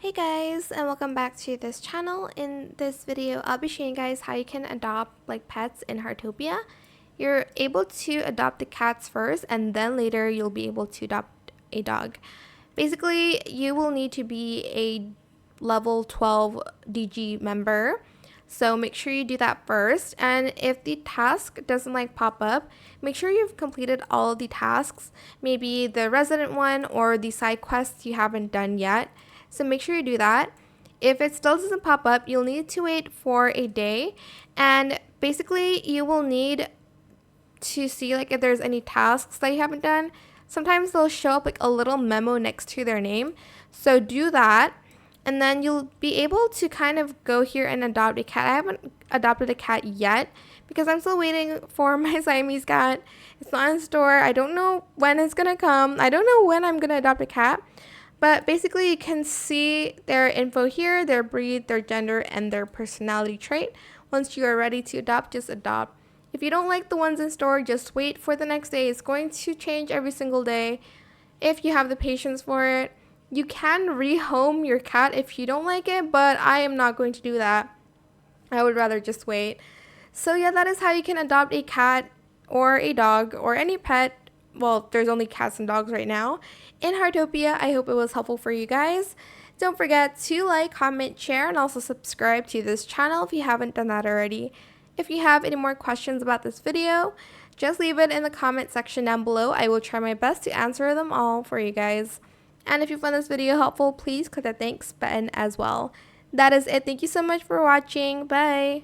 Hey guys, and welcome back to this channel. In this video, I'll be showing you guys how you can adopt pets in Heartopia. You're able to adopt the cats first, and then later you'll be able to adopt a dog. Basically, you will need to be a level 12 DG member. So make sure you do that first. And if the task doesn't pop up, make sure you've completed all of the tasks, maybe the resident one or the side quests you haven't done yet. So make sure you do that. If it still doesn't pop up, you'll need to wait for a day. And basically, you will need to see if there's any tasks that you haven't done. Sometimes they'll show up a little memo next to their name. So do that. And then you'll be able to kind of go here and adopt a cat. I haven't adopted a cat yet because I'm still waiting for my Siamese cat. It's not in store. I don't know when it's going to come. I don't know when I'm going to adopt a cat. But basically, you can see their info here, their breed, their gender, and their personality trait. Once you are ready to adopt, just adopt. If you don't like the ones in store, just wait for the next day. It's going to change every single day if you have the patience for it. You can rehome your cat if you don't like it, but I am not going to do that. I would rather just wait. So yeah, that is how you can adopt a cat or a dog or any pet. Well, there's only cats and dogs right now in Heartopia. I hope it was helpful for you guys. Don't forget to like, comment, share, and also subscribe to this channel if you haven't done that already. If you have any more questions about this video, just leave it in the comment section down below. I will try my best to answer them all for you guys. And if you found this video helpful, please click the thanks button as well. That is it. Thank you so much for watching. Bye.